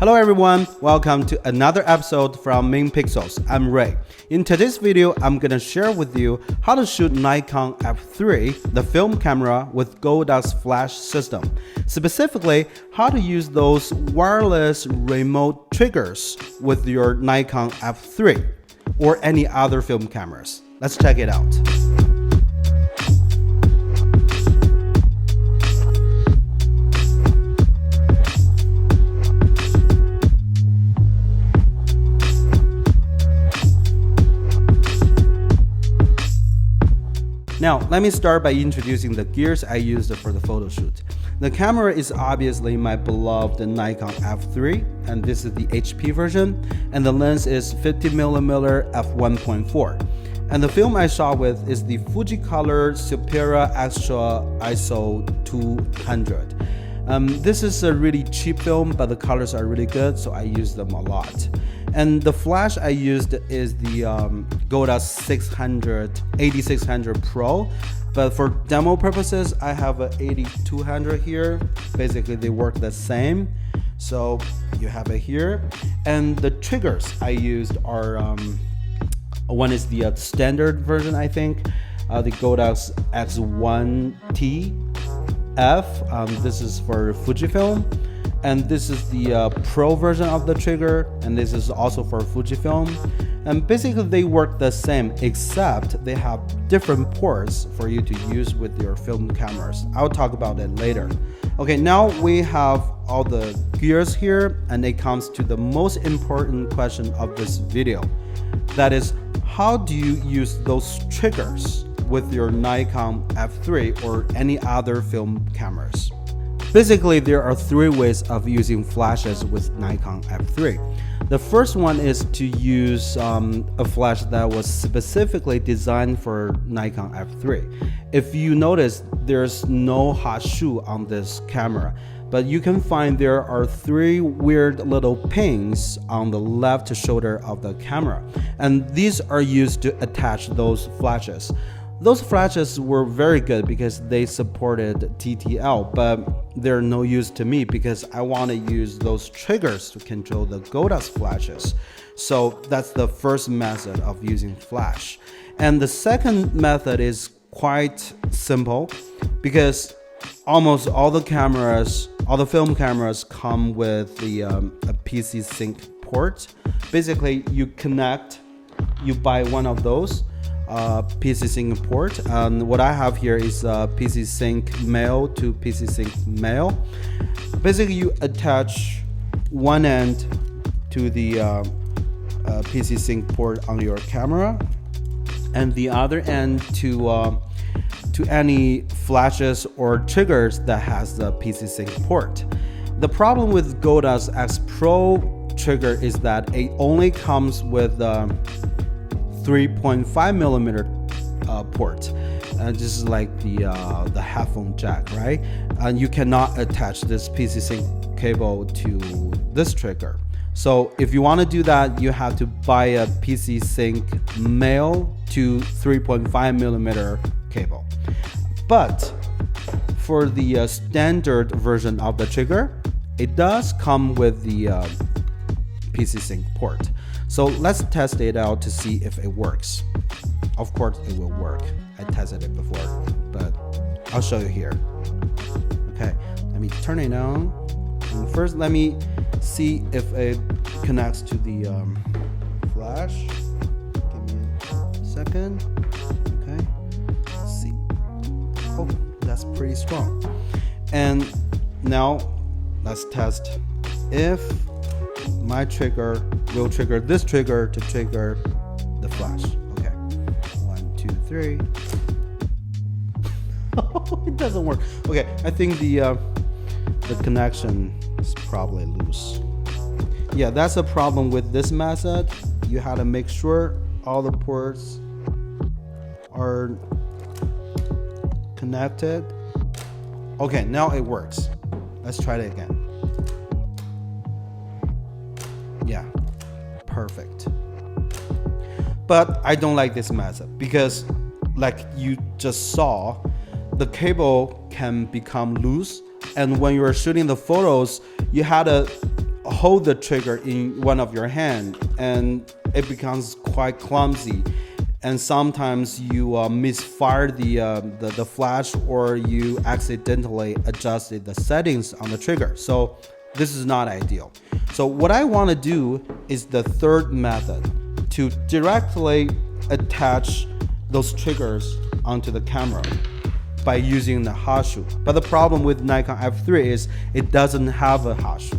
Hello everyone, welcome to another episode from Main Pixels. I'm Ray. In today's video, I'm gonna share with you how to shoot Nikon F3, the film camera with Godox flash system. Specifically, how to use those wireless remote triggers with your Nikon F3 or any other film cameras. Let's check it out. Now, let me start by introducing the gears I used for the photo shoot. The camera is obviously my beloved Nikon F3, and this is the HP version, and the lens is 50mm f1.4. And the film I shot with is the Fujicolor Xtra ISO 200. This is a really cheap film, but the colors are really good, so I use them a lot. And the flash I used is the Godox 8600 Pro, but for demo purposes, I have an 8200 here. Basically, they work the same, so you have it here. And the triggers I used are, one is the standard version, I think, the Godox X1TF. This is for Fujifilm. And this is the Pro version of the trigger, and this is also for Fujifilm. And basically they work the same, except they have different ports for you to use with your film cameras. I'll talk about it later. Okay, now we have all the gears here, and it comes to the most important question of this video. That is, how do you use those triggers with your Nikon F3 or any other film cameras? Basically, there are three ways of using flashes with Nikon F3. The first one is to use a flash that was specifically designed for Nikon F3. If you notice, there's no hot shoe on this camera, but you can find there are three weird little pins on the left shoulder of the camera, and these are used to attach those flashes. Those flashes were very good because they supported TTL, but they're no use to me because I want to use those triggers to control the Godox flashes. So that's the first method of using flash. And the second method is quite simple because almost all the film cameras come with a PC sync port. Basically, you buy one of those. PC sync port, and what I have here is PC sync male to PC sync male. Basically, you attach one end to the PC sync port on your camera, and the other end to any flashes or triggers that has the PC sync port. The problem with Godox X Pro trigger is that it only comes with 3.5mm port. This is like the headphone jack, right? And you cannot attach this PC sync cable to this trigger. So if you want to do that, you have to buy a PC sync male to 3.5mm cable. But for the standard version of the trigger, it does come with the PC sync port. So let's test it out to see if it works. Of course it will work. I tested it before, but I'll show you here. Okay, let me turn it on. And first, let me see if it connects to the flash. Give me a second. Okay, let's see. Oh, that's pretty strong. And now let's test if my trigger will trigger this trigger to trigger the flash. Okay, 1, 2, 3. Oh, it doesn't work. Okay, I think the connection is probably loose. Yeah, that's a problem with this method. You have to make sure all the ports are connected. Okay, now it works. Let's try it again. Yeah, perfect. But I don't like this method because, like you just saw, the cable can become loose, and when you're shooting the photos, you had to hold the trigger in one of your hand, and it becomes quite clumsy. And sometimes you misfire the flash, or you accidentally adjusted the settings on the trigger. So this is not ideal. So what I want to do is the third method, to directly attach those triggers onto the camera by using the hot shoe. But the problem with Nikon F3 is it doesn't have a hot shoe.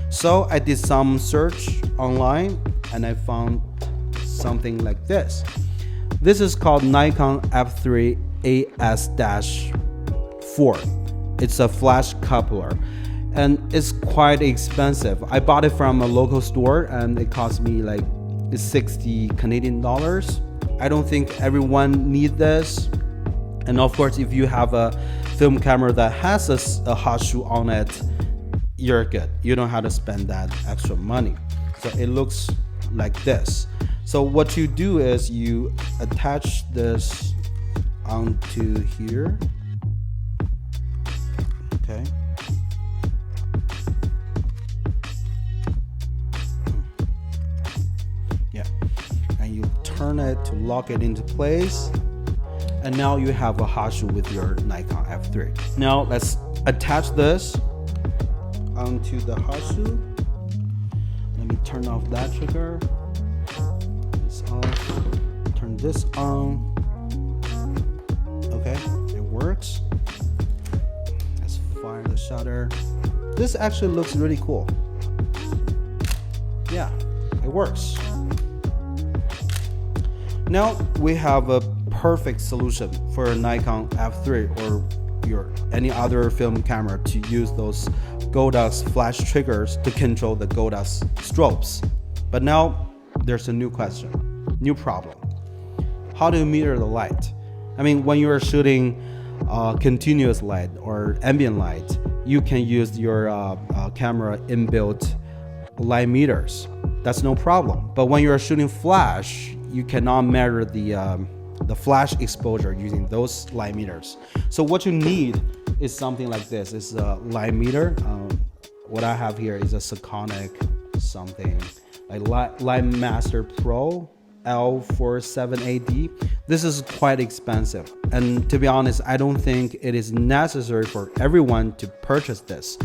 So I did some search online and I found something like this. This is called Nikon F3 AS-4. It's a flash coupler and it's quite expensive. I bought it from a local store and it cost me like 60 Canadian dollars. I don't think everyone needs this. And of course, if you have a film camera that has a hot shoe on it, you're good. You don't have to spend that extra money. So it looks like this. So what you do is you attach this onto here. Okay. Yeah. And you turn it to lock it into place. And now you have a hot shoe with your Nikon F3. Now let's attach this onto the hot shoe. Let me turn off that trigger. It's off. Turn this on. Okay, it works. Let's fire the shutter. This actually looks really cool. Yeah, it works. Now we have a perfect solution for a Nikon F3 or any other film camera to use those Godox flash triggers to control the Godox strobes. But now there's a new question, new problem. How do you meter the light? I mean, when you are shooting continuous light or ambient light, you can use your camera inbuilt light meters. That's no problem. But when you are shooting flash, you cannot measure the flash exposure using those light meters. So what you need is something like this. It's a light meter. What I have here is a Sekonic something like Lightmeter Pro L47AD. This is quite expensive, and to be honest, I don't think it is necessary for everyone to purchase this.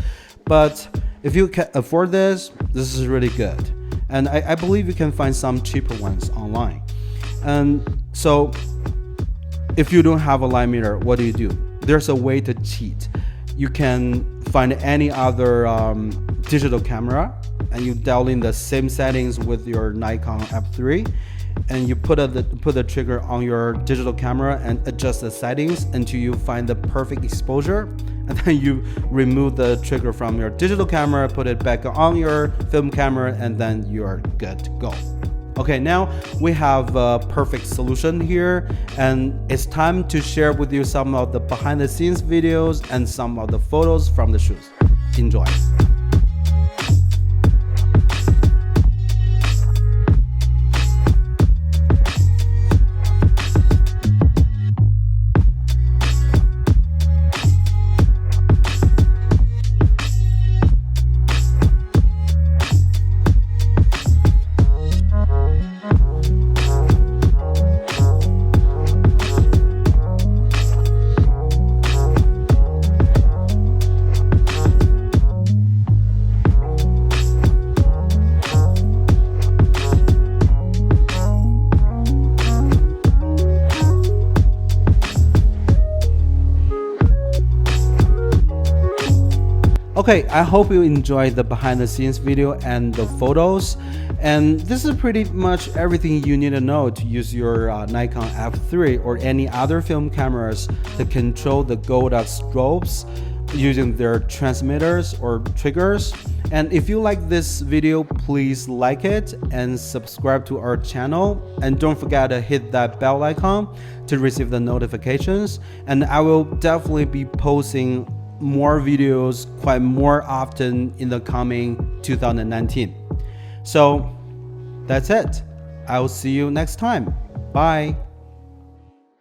But if you can afford this, this is really good. And I believe you can find some cheaper ones online. And so if you don't have a light meter, what do? There's a way to cheat. You can find any other digital camera and you dial in the same settings with your Nikon F3, and you put the trigger on your digital camera and adjust the settings until you find the perfect exposure, and then you remove the trigger from your digital camera, put it back on your film camera, and then you're good to go. Okay, now we have a perfect solution here, and it's time to share with you some of the behind the scenes videos and some of the photos from the shoots. Enjoy. Okay, I hope you enjoyed the behind the scenes video and the photos. And this is pretty much everything you need to know to use your Nikon F3 or any other film cameras to control the Godox strobes using their transmitters or triggers. And if you like this video, please like it and subscribe to our channel. And don't forget to hit that bell icon to receive the notifications. And I will definitely be posting more videos quite more often in the coming 2019. So that's it. I will see you next time. Bye.